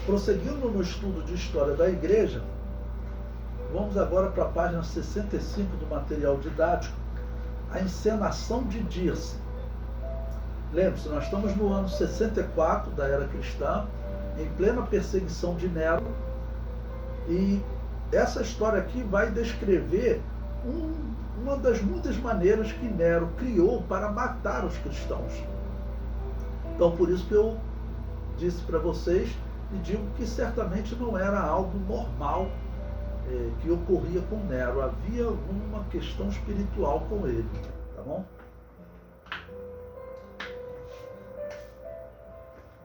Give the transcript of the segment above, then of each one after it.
Prosseguindo no estudo de história da igreja, vamos agora para a página 65 do material didático, a encenação de Dirce. Lembre-se, nós estamos no ano 64 da era cristã, em plena perseguição de Nero, e essa história aqui vai descrever uma das muitas maneiras que Nero criou para matar os cristãos. Então, por isso que eu disse para vocês e digo que certamente não era algo normal que ocorria com Nero. Havia uma questão espiritual com ele, tá bom?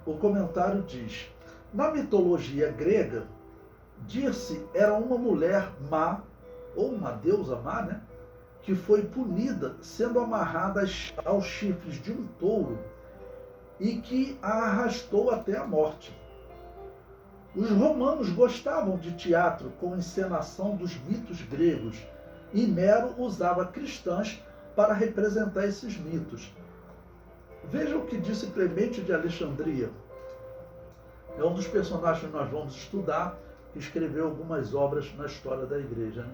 O comentário diz: na mitologia grega, Dirce era uma mulher má, ou uma deusa má, né? Que foi punida sendo amarrada aos chifres de um touro e que a arrastou até a morte. Os romanos gostavam de teatro com encenação dos mitos gregos e Nero usava cristãs para representar esses mitos. Veja o que disse Clemente de Alexandria. É um dos personagens que nós vamos estudar, que escreveu algumas obras na história da igreja, né?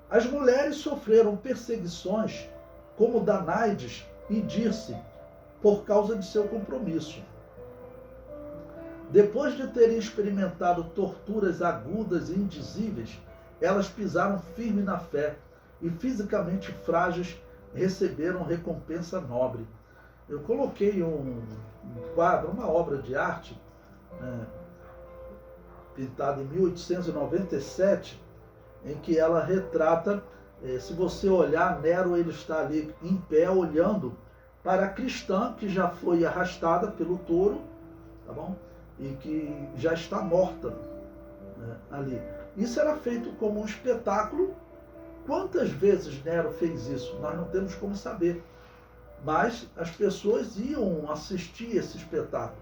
As mulheres sofreram perseguições como Danaides e Dirce por causa de seu compromisso. Depois de terem experimentado torturas agudas e indizíveis, elas pisaram firme na fé e, fisicamente frágeis, receberam recompensa nobre. Eu coloquei um quadro, uma obra de arte, pintada em 1897, em que ela retrata, se você olhar, Nero ele está ali em pé olhando para a cristã que já foi arrastada pelo touro, tá bom? E que já está morta, né, ali. Isso era feito como um espetáculo. Quantas vezes Nero fez isso? Nós não temos como saber. Mas as pessoas iam assistir esse espetáculo.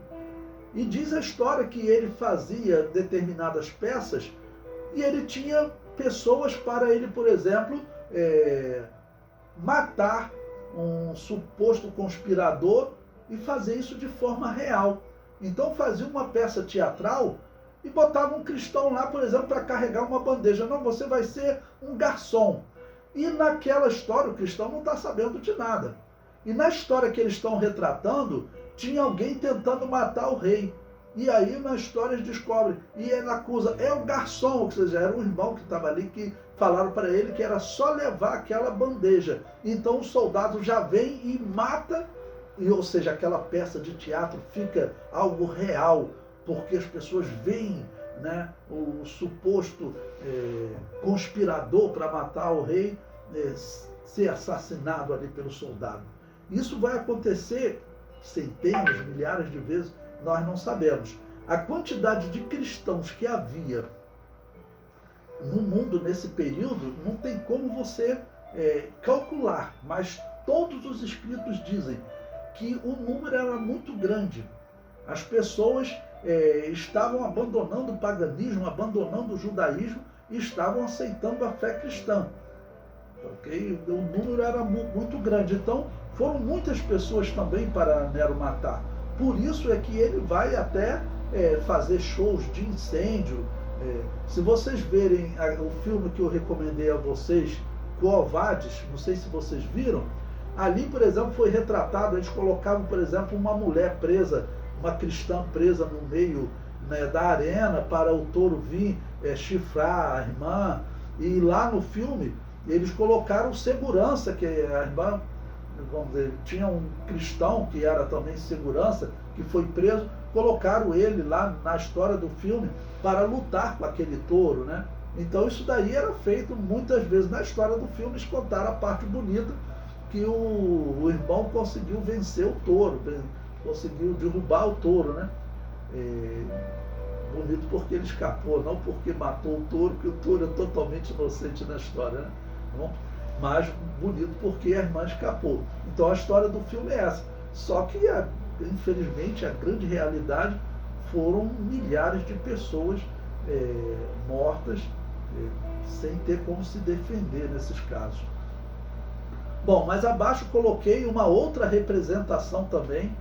E diz a história que ele fazia determinadas peças e ele tinha pessoas para ele, por exemplo, matar um suposto conspirador e fazer isso de forma real. Então fazia uma peça teatral e botava um cristão lá, por exemplo, para carregar uma bandeja. Não, você vai ser um garçom. E naquela história o cristão não está sabendo de nada. E na história que eles estão retratando, tinha alguém tentando matar o rei. E aí na história eles descobrem, e ele acusa, é o garçom, ou seja, era um irmão que estava ali, que falaram para ele que era só levar aquela bandeja. Então o soldado já vem e mata, ou seja, aquela peça de teatro fica algo real, porque as pessoas veem, né, o suposto conspirador para matar o rei ser assassinado ali pelo soldado. Isso vai acontecer centenas, milhares de vezes, nós não sabemos. A quantidade de cristãos que havia no mundo nesse período, não tem como você calcular, mas todos os escritos dizem que o número era muito grande. As pessoas estavam abandonando o paganismo, abandonando o judaísmo e estavam aceitando a fé cristã. Okay? O número era muito grande. Então, foram muitas pessoas também para Nero matar. Por isso é que ele vai até fazer shows de incêndio. Se vocês verem o filme que eu recomendei a vocês, Quo Vadis, não sei se vocês viram, ali, por exemplo, foi retratado, eles colocavam, por exemplo, uma mulher presa, uma cristã presa no meio, né, da arena para o touro vir chifrar a irmã. E lá no filme, eles colocaram segurança, que a irmã, vamos dizer, tinha um cristão que era também segurança, que foi preso, colocaram ele lá na história do filme para lutar com aquele touro, né? Então isso daí era feito muitas vezes na história do filme. Eles contaram a parte bonita que o irmão conseguiu vencer o touro, conseguiu derrubar o touro, né? Bonito porque ele escapou, não porque matou o touro, porque o touro é totalmente inocente na história, né? Bom, mas bonito porque a irmã escapou. Então a história do filme é essa. Só que, infelizmente, a grande realidade foram milhares de pessoas mortas sem ter como se defender nesses casos. Bom, mas abaixo coloquei uma outra representação também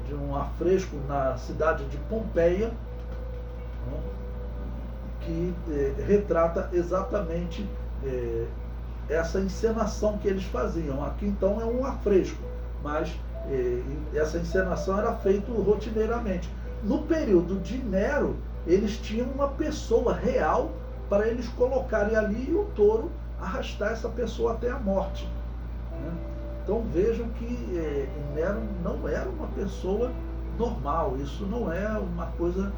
de um afresco na cidade de Pompeia, né, que retrata exatamente essa encenação que eles faziam. Aqui então é um afresco, mas essa encenação era feita rotineiramente. No período de Nero, eles tinham uma pessoa real para eles colocarem ali e o touro arrastar essa pessoa até a morte, né? Então vejam que Nero não era uma pessoa normal, isso não é uma coisa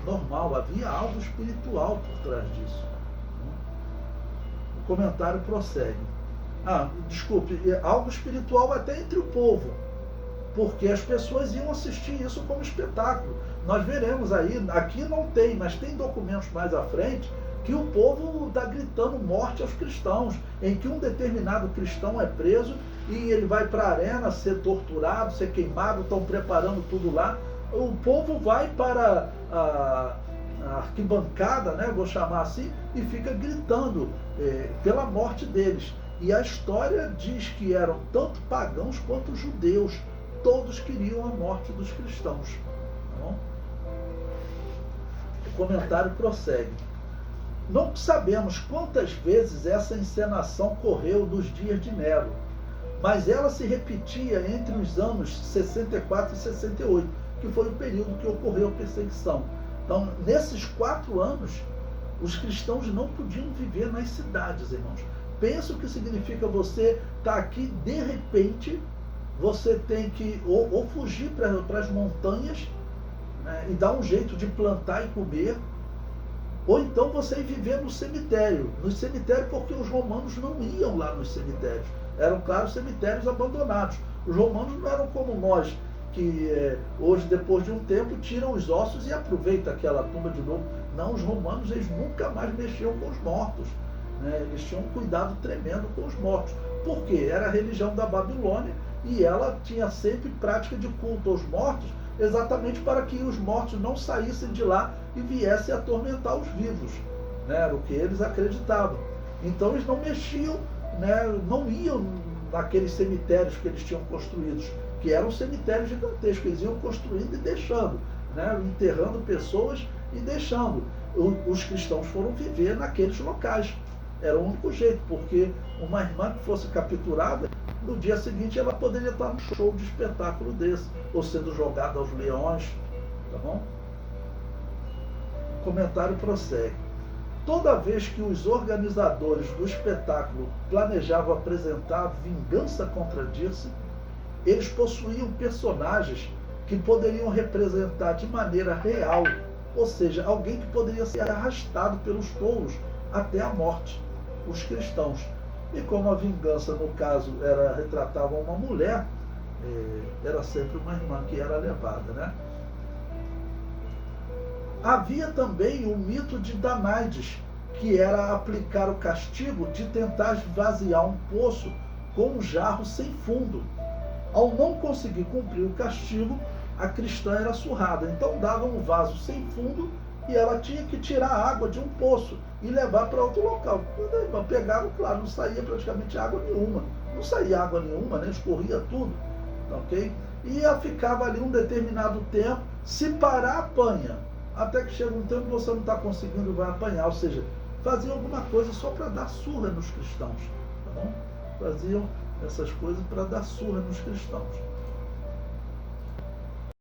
normal, havia algo espiritual por trás disso, né? O comentário prossegue. Desculpe, algo espiritual até entre o povo, porque as pessoas iam assistir isso como espetáculo. Nós veremos aí, aqui não tem, mas tem documentos mais à frente, que o povo está gritando morte aos cristãos, em que um determinado cristão é preso e ele vai para a arena ser torturado, ser queimado, estão preparando tudo lá. O povo vai para a arquibancada, né, vou chamar assim, e fica gritando pela morte deles. E a história diz que eram tanto pagãos quanto judeus, todos queriam a morte dos cristãos. Tá bom? O comentário prossegue. Não sabemos quantas vezes essa encenação correu dos dias de Nero, mas ela se repetia entre os anos 64 e 68, que foi o período que ocorreu a perseguição. Então, nesses 4 anos, os cristãos não podiam viver nas cidades, irmãos. Pensa o que significa você estar aqui, de repente, você tem que ou fugir para as montanhas, né, e dar um jeito de plantar e comer, ou então você ir viver no cemitério. No cemitério porque os romanos não iam lá nos cemitérios. Eram, claro, cemitérios abandonados. Os romanos não eram como nós, que hoje, depois de um tempo, tiram os ossos e aproveitam aquela tumba de novo. Não, os romanos, eles nunca mais mexiam com os mortos, né? Eles tinham um cuidado tremendo com os mortos. Por quê? Era a religião da Babilônia e ela tinha sempre prática de culto aos mortos, exatamente para que os mortos não saíssem de lá e viessem atormentar os vivos, né? Era o que eles acreditavam. Então eles não mexiam, né? Não iam naqueles cemitérios que eles tinham construídos, que eram cemitérios gigantescos, eles iam construindo e deixando, né? Enterrando pessoas e deixando. Os cristãos foram viver naqueles locais. Era o único jeito, porque uma irmã que fosse capturada, no dia seguinte ela poderia estar num show de espetáculo desse, ou sendo jogada aos leões, tá bom? O comentário prossegue. Toda vez que os organizadores do espetáculo planejavam apresentar vingança contra Dirce, eles possuíam personagens que poderiam representar de maneira real, ou seja, alguém que poderia ser arrastado pelos touros até a morte, os cristãos. E como a vingança, no caso, retratava uma mulher, era sempre uma irmã que era levada, né? Havia também o mito de Danaides, que era aplicar o castigo de tentar esvaziar um poço com um jarro sem fundo. Ao não conseguir cumprir o castigo, a cristã era surrada. Então davam um vaso sem fundo e ela tinha que tirar a água de um poço e levar para outro local. Quando a irmã pegava, claro, não saía praticamente água nenhuma. Não saía água nenhuma, né? Escorria tudo. Ok? E ela ficava ali um determinado tempo, se parar, apanha. Até que chega um tempo que você não está conseguindo, vai apanhar. Ou seja, faziam alguma coisa só para dar surra nos cristãos. Tá bom? Faziam essas coisas para dar surra nos cristãos.